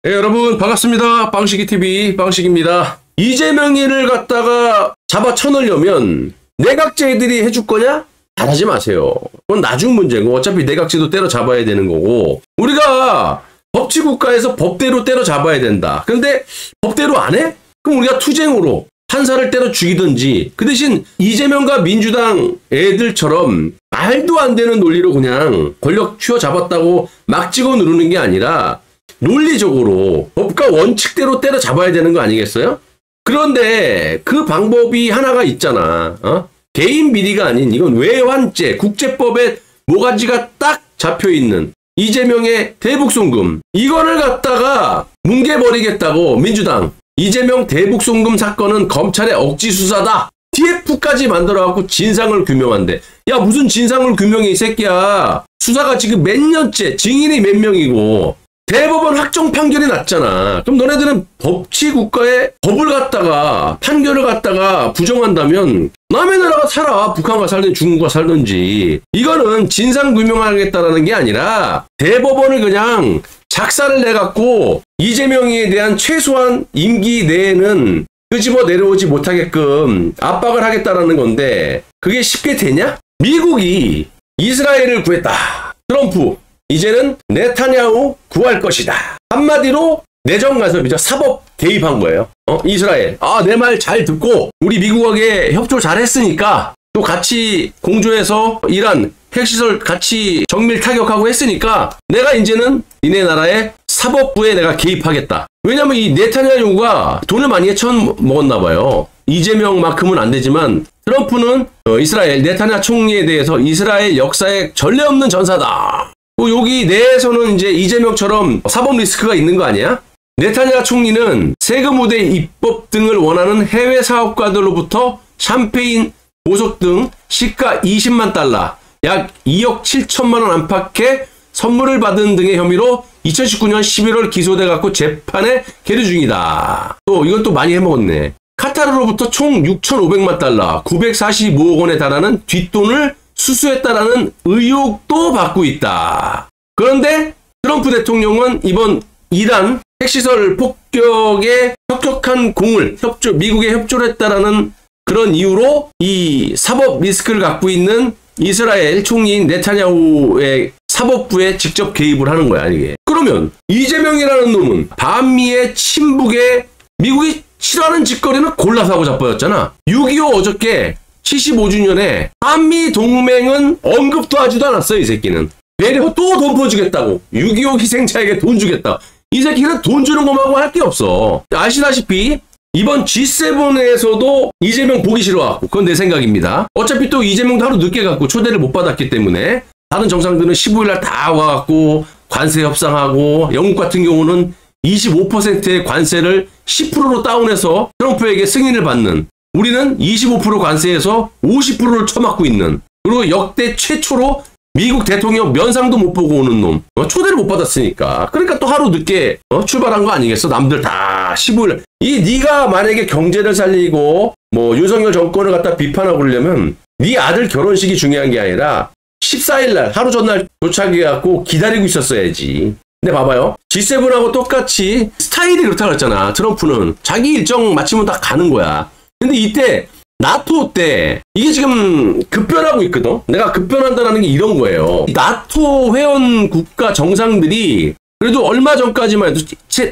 네, 여러분 반갑습니다. 빵식이TV 빵식입니다. 이재명이를 갖다가 잡아 쳐넣으려면 내각제들이 해줄 거냐? 잘하지 마세요. 그건 나중 문제고 어차피 내각제도 때려잡아야 되는 거고 우리가 법치국가에서 법대로 때려잡아야 된다. 근데 법대로 안 해? 그럼 우리가 투쟁으로 판사를 때려 죽이든지 그 대신 이재명과 민주당 애들처럼 말도 안 되는 논리로 그냥 권력 쥐어잡았다고 막 찍어 누르는 게 아니라 논리적으로 법과 원칙대로 때려잡아야 되는 거 아니겠어요? 그런데 그 방법이 하나가 있잖아. 개인 비리가 아닌 이건 외환죄, 국제법에 모가지가 딱 잡혀있는 이재명의 대북송금. 이거를 갖다가 뭉개버리겠다고 민주당. 이재명 대북송금 사건은 검찰의 억지 수사다. TF까지 만들어갖고 진상을 규명한대. 야 무슨 진상을 규명해 이 새끼야. 수사가 지금 몇 년째 증인이 몇 명이고 대법원 확정 판결이 났잖아. 그럼 너네들은 법치국가의 법을 갖다가 판결을 갖다가 부정한다면 남의 나라가 살아. 북한과 살든 중국과 살든지. 이거는 진상규명하겠다라는 게 아니라 대법원을 그냥 작사를 내갖고 이재명에 대한 최소한 임기 내에는 끄집어 내려오지 못하게끔 압박을 하겠다라는 건데 그게 쉽게 되냐? 미국이 이스라엘을 구했다. 트럼프. 이제는 네타냐후 구할 것이다. 한마디로 내정 간섭이죠. 사법 개입한 거예요. 이스라엘. 내 말 잘 듣고 우리 미국하게 협조 잘 했으니까 또 같이 공조해서 이란 핵시설 같이 정밀 타격하고 했으니까 내가 이제는 니네 나라의 사법부에 내가 개입하겠다. 왜냐면 이 네타냐후가 돈을 많이 헤쳐먹었나 봐요. 이재명만큼은 안 되지만 트럼프는 이스라엘 네타냐후 총리에 대해서 이스라엘 역사에 전례 없는 전사다. 여기 내에서는 이제 이재명처럼 사법 리스크가 있는 거 아니야? 네타냐후 총리는 세금 우대 입법 등을 원하는 해외 사업가들로부터 샴페인, 보석 등 시가 20만 달러, 약 2억 7천만 원 안팎의 선물을 받은 등의 혐의로 2019년 11월 기소돼 갖고 재판에 계류 중이다. 이건 또 많이 해먹었네. 카타르로부터 총 6,500만 달러, 945억 원에 달하는 뒷돈을 수수했다라는 의혹도 받고 있다. 그런데 트럼프 대통령은 이번 이란 핵시설 폭격에 혁혁한 공을 미국에 협조를 했다라는 그런 이유로 이 사법 리스크를 갖고 있는 이스라엘 총리인 네타냐후의 사법부에 직접 개입을 하는 거야, 이게. 그러면 이재명이라는 놈은 반미의 친북에 미국이 싫어하는 짓거리는 골라서 하고 자빠졌잖아. 6.25 어저께 75주년에 한미 동맹은 언급도 하지도 않았어요. 이 새끼는. 배려 또 돈 퍼주겠다고. 6.25 희생자에게 돈 주겠다. 이 새끼는 돈 주는 것만하고 할 게 없어. 아시다시피 이번 G7에서도 이재명 보기 싫어갖고 그건 내 생각입니다. 어차피 또 이재명도 하루 늦게 갖고 초대를 못 받았기 때문에 다른 정상들은 15일날 다 와갖고 관세 협상하고 영국 같은 경우는 25%의 관세를 10%로 다운해서 트럼프에게 승인을 받는 우리는 25% 관세에서 50%를 처맞고 있는 그리고 역대 최초로 미국 대통령 면상도 못 보고 오는 놈. 초대를 못 받았으니까. 그러니까 또 하루 늦게 출발한 거 아니겠어? 남들 다 15일. 네가 만약에 경제를 살리고 윤석열 정권을 갖다 비판하고 그러려면 네 아들 결혼식이 중요한 게 아니라 14일날 하루 전날 도착해갖고 기다리고 있었어야지. 근데 봐봐요. G7하고 똑같이 스타일이 그렇다고 했잖아. 트럼프는. 자기 일정 마치면 다 가는 거야. 근데 이때 나토 때 이게 지금 급변하고 있거든. 내가 급변한다는 게 이런 거예요. 나토 회원 국가 정상들이 그래도 얼마 전까지만 해도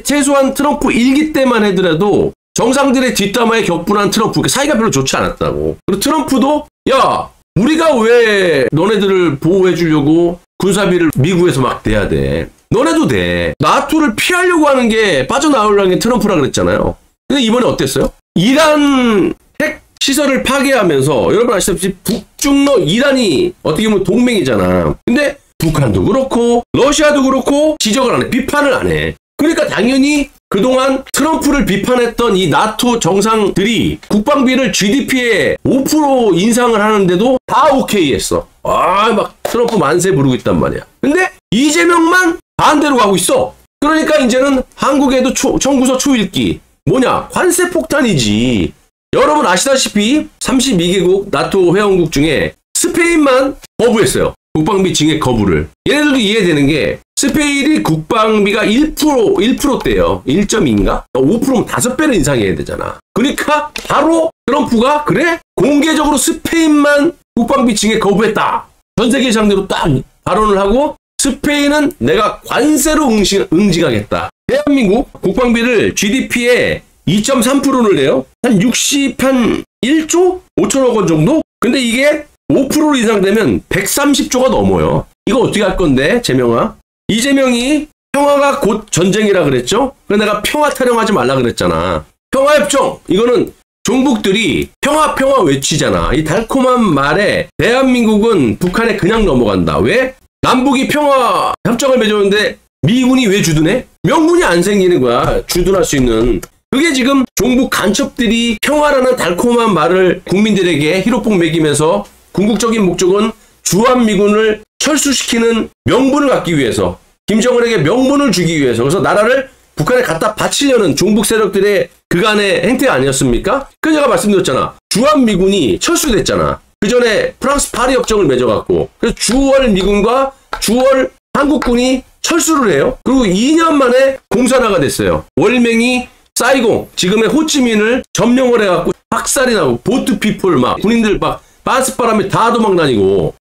최소한 트럼프 1기 때만 해더라도 정상들의 뒷담화에 격분한 트럼프 사이가 별로 좋지 않았다고. 그리고 트럼프도 야 우리가 왜 너네들을 보호해 주려고 군사비를 미국에서 막 내야 돼. 너네도 돼. 나토를 피하려고 하는 게 빠져나오려는 게 트럼프라 그랬잖아요. 근데 이번에 어땠어요? 이란 핵 시설을 파괴하면서 여러분 아시다시피 북중러 이란이 어떻게 보면 동맹이잖아. 근데 북한도 그렇고 러시아도 그렇고 지적을 안 해. 비판을 안 해. 그러니까 당연히 그동안 트럼프를 비판했던 이 나토 정상들이 국방비를 GDP에 5% 인상을 하는데도 다 오케이 했어. 막 트럼프 만세 부르고 있단 말이야. 근데 이재명만 반대로 가고 있어. 그러니까 이제는 한국에도 청구서 초읽기. 뭐냐? 관세 폭탄이지. 여러분 아시다시피 32개국 나토 회원국 중에 스페인만 거부했어요. 국방비 증액 거부를. 얘네들도 이해되는 게 스페인이 국방비가 1%대요. 1.2인가? 5%면 5배는 인상해야 되잖아. 그러니까 바로 트럼프가 그래? 공개적으로 스페인만 국방비 징에 거부했다. 전 세계 상대로 딱 발언을 하고 스페인은 내가 관세로 응징하겠다. 대한민국 국방비를 GDP의 2.3%를 내요. 한 1조 5천억 원 정도? 근데 이게 5% 인상되면 130조가 넘어요. 이거 어떻게 할 건데, 재명아? 이재명이 평화가 곧 전쟁이라 그랬죠? 그래서 내가 평화 타령하지 말라 그랬잖아. 평화협정! 이거는 종북들이 평화 외치잖아. 이 달콤한 말에 대한민국은 북한에 그냥 넘어간다. 왜? 남북이 평화협정을 맺었는데 미군이 왜 주둔해? 명분이 안 생기는 거야. 주둔할 수 있는. 그게 지금 종북 간첩들이 평화라는 달콤한 말을 국민들에게 희로폭 먹이면서 궁극적인 목적은 주한미군을 철수시키는 명분을 갖기 위해서, 김정은에게 명분을 주기 위해서, 그래서 나라를 북한에 갖다 바치려는 종북 세력들의 그간의 행태 아니었습니까? 그래서 제가 말씀드렸잖아. 주한미군이 철수됐잖아. 그 전에 프랑스 파리 협정을 맺어갖고, 그래서 주월 미군과 주월 한국군이 철수를 해요. 그리고 2년 만에 공산화가 됐어요. 월맹이 사이공, 지금의 호치민을 점령을 해갖고 학살이 나고 보트피플 막 군인들 막 바스바람에 다 도망다니고.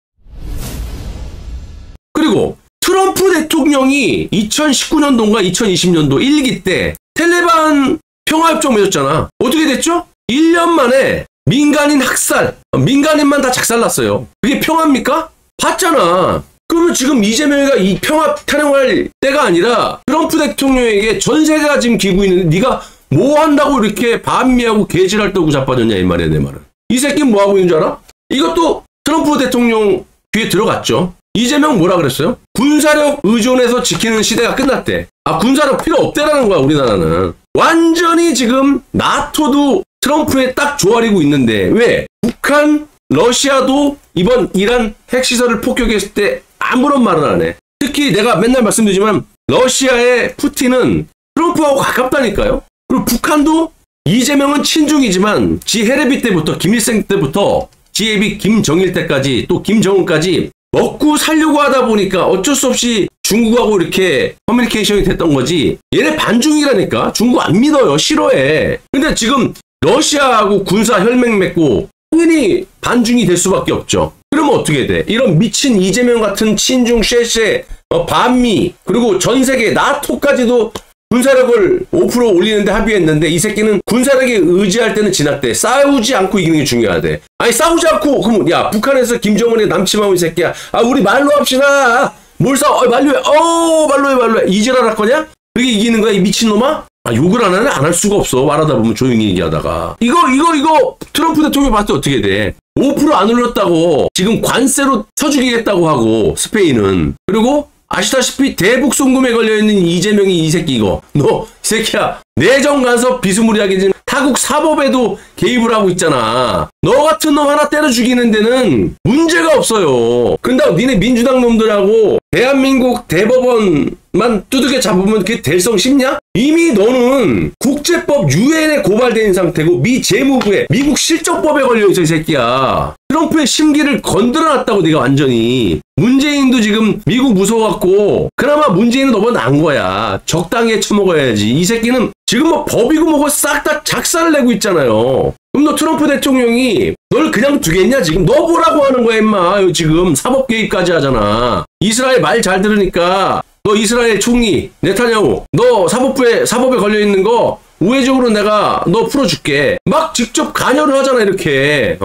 그리고 트럼프 대통령이 2019년도인가 2020년도 1기 때 텔레반 평화협정 맺었잖아. 어떻게 됐죠? 1년 만에 민간인 학살, 민간인만 다 작살났어요. 그게 평화입니까? 봤잖아. 그러면 지금 이재명이가 이 평화 타령할 때가 아니라 트럼프 대통령에게 전세가 지금 기고 있는데 네가 뭐 한다고 이렇게 반미하고 개질할 떠고 자빠졌냐 이 말이야. 내 말은. 이 새끼는 뭐 하고 있는 줄 알아? 이것도 트럼프 대통령 귀에 들어갔죠. 이재명 뭐라 그랬어요? 군사력 의존해서 지키는 시대가 끝났대. 아, 군사력 필요 없대라는 거야. 우리나라는. 완전히 지금 나토도 트럼프에 딱 조아리고 있는데 왜? 북한, 러시아도 이번 이란 핵시설을 폭격했을 때 아무런 말을 안 해. 특히 내가 맨날 말씀드리지만 러시아의 푸틴은 트럼프하고 가깝다니까요. 그리고 북한도 이재명은 친중이지만 지 헤레비 때부터 김일성 때부터 지혜비 김정일 때까지 또 김정은까지 먹고 살려고 하다 보니까 어쩔 수 없이 중국하고 이렇게 커뮤니케이션이 됐던 거지. 얘네 반중이라니까. 중국 안 믿어요. 싫어해. 근데 지금 러시아하고 군사 혈맹 맺고 당연히 반중이 될 수밖에 없죠. 그러면 어떻게 돼? 이런 미친 이재명 같은 친중 쉐쉐 반미 그리고 전 세계 나토까지도 군사력을 5% 올리는데 합의했는데 이 새끼는 군사력에 의지할 때는 지났대. 싸우지 않고 이기는 게 중요하대. 아니 싸우지 않고 그럼 야 북한에서 김정은의 남침하고 이 새끼야. 아 우리 말로 합시다. 뭘 싸워? 말로 해. 말로 해. 이지랄 할 거냐? 그게 이기는 거야 이 미친놈아? 아 욕을 안 하네? 안 할 수가 없어. 말하다 보면 조용히 얘기하다가. 이거 트럼프 대통령 봤을 때 어떻게 돼? 5% 안 올렸다고 지금 관세로 쳐주겠다고 하고 스페인은. 그리고 아시다시피 대북 송금에 걸려있는 이재명이 이 새끼 이거. 너 이 새끼야 내정 간섭 비스무리하게 지금 타국 사법에도 개입을 하고 있잖아. 너 같은 놈 하나 때려 죽이는 데는 문제가 없어요. 근데 니네 민주당 놈들하고 대한민국 대법원만 두들겨 잡으면 그게 될성 싶냐? 이미 너는 국제법 유엔에 고발된 상태고 미 재무부에 미국 실정법에 걸려있어 이 새끼야. 트럼프의 심기를 건드려놨다고 네가 완전히. 문재인도 지금 미국 무서워갖고 그나마 문재인은 너보다 나은 거야. 적당히 처먹어야지. 이 새끼는 지금 뭐 법이고 뭐고 싹 다 작살을 내고 있잖아요. 그럼 너 트럼프 대통령이 널 그냥 두겠냐 지금? 너 뭐라고 하는 거야 임마. 지금 사법 개입까지 하잖아. 이스라엘 말 잘 들으니까 너 이스라엘 총리 네타냐후 너 사법에 걸려있는 거 우회적으로 내가 너 풀어줄게. 막 직접 관여를 하잖아 이렇게.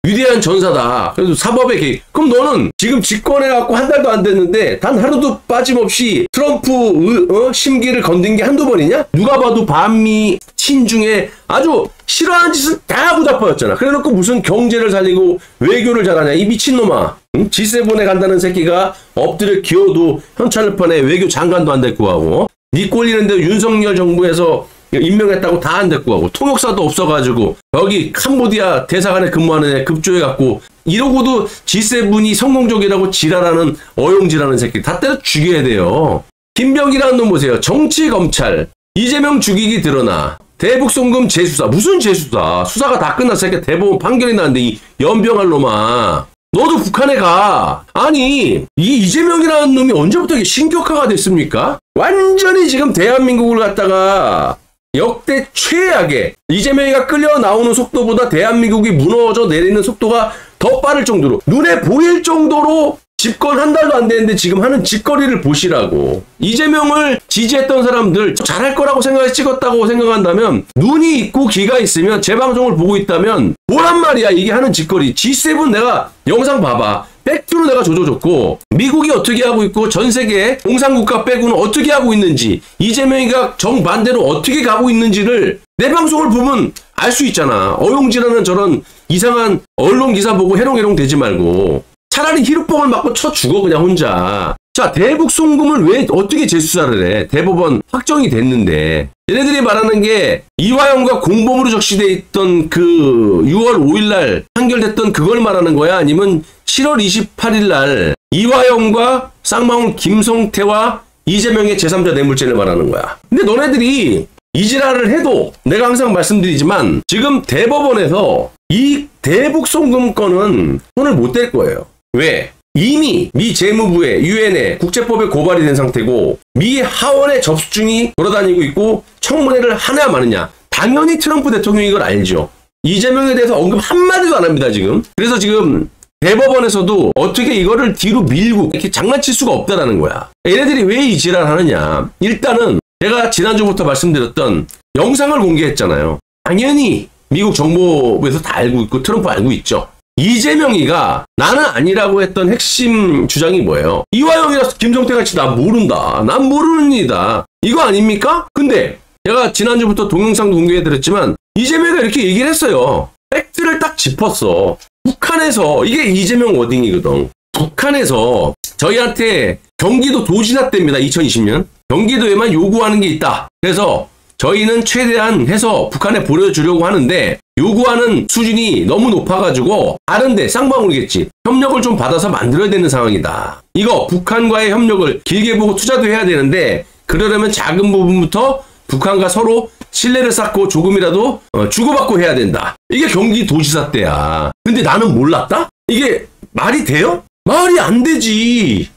위대한 전사다. 그래도 사법에 개입. 그럼 너는 지금 집권해갖고 한 달도 안 됐는데 단 하루도 빠짐없이 트럼프 심기를 건든 게 한두 번이냐? 누가 봐도 반미 친중에 아주 싫어하는 짓은 다 하고 자빠졌잖아. 그래놓고 무슨 경제를 살리고 외교를 잘하냐 이 미친놈아. 응? G7에 간다는 새끼가 엎드려 기어도 현찰을 펀해 외교 장관도 안 됐고 하고 니 꼴리는데 윤석열 정부에서 임명했다고 다 안 됐고 하고 통역사도 없어가지고 여기 캄보디아 대사관에 근무하는 애 급조해갖고 이러고도 G7이 성공적이라고 지랄하는 어용지라는 새끼 다 때려 죽여야 돼요. 김병기라는 놈 보세요. 정치검찰 이재명 죽이기 드러나 대북 송금 재수사 무슨 재수사 수사가 다 끝났으니까 대법원 판결이 나는데 이 연병할 놈아. 너도 북한에 가. 아니, 이 이재명이라는 놈이 언제부터 이게 신격화가 됐습니까? 완전히 지금 대한민국을 갖다가 역대 최악의, 이재명이가 끌려 나오는 속도보다 대한민국이 무너져 내리는 속도가 더 빠를 정도로, 눈에 보일 정도로 집권 한 달도 안 됐는데 지금 하는 짓거리를 보시라고. 이재명을 지지했던 사람들 잘할 거라고 생각해서 찍었다고 생각한다면, 눈이 있고 귀가 있으면, 제 방송을 보고 있다면 뭐란 말이야 이게 하는 짓거리. G7 내가 영상 봐봐. 팩트로 내가 조져줬고, 미국이 어떻게 하고 있고 전 세계 공산국가 빼고는 어떻게 하고 있는지, 이재명이가 정반대로 어떻게 가고 있는지를 내 방송을 보면 알 수 있잖아. 어용지라는 저런 이상한 언론 기사 보고 해롱해롱 되지 말고 차라리 히루뽕을 맞고 쳐 죽어 그냥 혼자. 자, 대북 송금을 왜 어떻게 재수사를 해? 대법원 확정이 됐는데. 얘네들이 말하는 게 이화영과 공범으로 적시돼 있던 그 6월 5일 날 판결됐던 그걸 말하는 거야? 아니면 7월 28일 날 이화영과 쌍방울 김성태와 이재명의 제3자 뇌물죄를 말하는 거야. 근데 너네들이 이지랄을 해도 내가 항상 말씀드리지만 지금 대법원에서 이 대북 송금 건은 손을 못 댈 거예요. 왜? 이미 미 재무부에 유엔에 국제법에 고발이 된 상태고, 미 하원의 접수증이 돌아다니고 있고, 청문회를 하냐 마느냐. 당연히 트럼프 대통령이 이걸 알죠. 이재명에 대해서 언급 한마디도 안 합니다 지금. 그래서 지금 대법원에서도 어떻게 이거를 뒤로 밀고 이렇게 장난칠 수가 없다라는 거야. 얘네들이 왜 이 지랄 하느냐. 일단은 제가 지난주부터 말씀드렸던 영상을 공개했잖아요. 당연히 미국 정보부에서 다 알고 있고 트럼프 알고 있죠. 이재명이가 나는 아니라고 했던 핵심 주장이 뭐예요? 이화영이라서 김성태같이 나 모른다. 난 모르는 일이다. 이거 아닙니까? 근데 제가 지난주부터 동영상도 공개해드렸지만 이재명이가 이렇게 얘기를 했어요. 팩트를 딱 짚었어. 북한에서, 이게 이재명 워딩이거든. 북한에서 저희한테 경기도 도지사 때입니다. 2020년. 경기도에만 요구하는 게 있다. 그래서 저희는 최대한 해서 북한에 보내주려고 하는데 요구하는 수준이 너무 높아가지고 다른데 쌍방울이겠지. 협력을 좀 받아서 만들어야 되는 상황이다. 이거 북한과의 협력을 길게 보고 투자도 해야 되는데 그러려면 작은 부분부터 북한과 서로 신뢰를 쌓고 조금이라도 주고받고 해야 된다. 이게 경기도지사 때야. 근데 나는 몰랐다? 이게 말이 돼요? 말이 안 되지.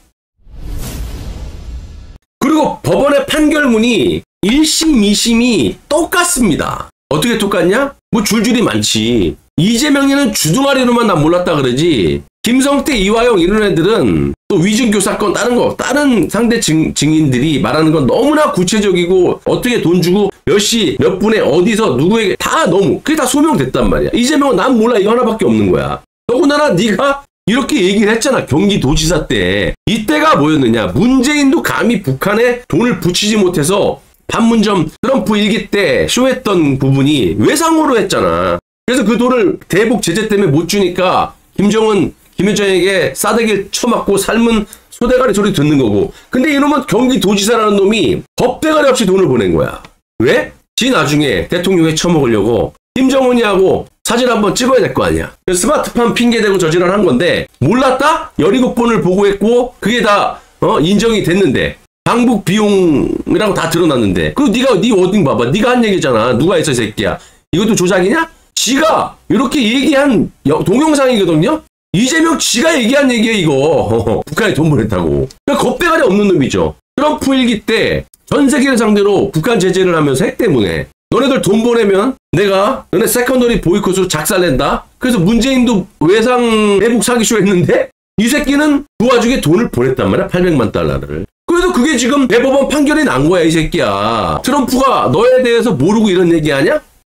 그리고 법원의 판결문이 1심, 2심이 똑같습니다. 어떻게 똑같냐? 뭐 줄줄이 많지. 이재명이는 주둥아리로만 난 몰랐다 그러지. 김성태, 이화영 이런 애들은 또 위증교 사건 다른 상대 증인들이 말하는 건 너무나 구체적이고 어떻게 돈 주고 몇 시, 몇 분에 어디서 누구에게 다 너무 그게 다 소명됐단 말이야. 이재명은 난 몰라 이거 하나밖에 없는 거야. 더군다나 네가 이렇게 얘기를 했잖아. 경기도지사 때. 이때가 뭐였느냐. 문재인도 감히 북한에 돈을 붙이지 못해서 판문점 트럼프 일기 때 쇼했던 부분이 외상으로 했잖아. 그래서 그 돈을 대북 제재 때문에 못 주니까 김여정에게 싸대기를 쳐맞고 삶은 소대가리 소리 듣는 거고. 근데 이놈은 경기도지사라는 놈이 겁대가리 없이 돈을 보낸 거야. 왜? 지 나중에 대통령에 처먹으려고 김정은이하고 사진 한번 찍어야 될 거 아니야. 스마트폰 핑계대고 저지랄 한 건데 몰랐다? 17번을 보고했고 그게 다 인정이 됐는데 방북 비용이라고 다 드러났는데 그리고 네 워딩 봐봐. 네가 한 얘기잖아. 누가 했어 이 새끼야. 이것도 조작이냐? 지가 이렇게 얘기한 동영상이거든요. 이재명 지가 얘기한 얘기야 이거. 북한에 돈 보냈다고. 그러니까 겁대가리 없는 놈이죠. 트럼프 일기 때 전 세계를 상대로 북한 제재를 하면서 핵 때문에 너네들 돈 보내면 내가 너네 세컨더리 보이콧으로 작살낸다. 그래서 문재인도 외상 대북 사기쇼 했는데 이 새끼는 그 와중에 돈을 보냈단 말이야. 800만 달러를. 그래도 그게 지금 대법원 판결이 난 거야 이 새끼야. 트럼프가 너에 대해서 모르고 이런 얘기하냐?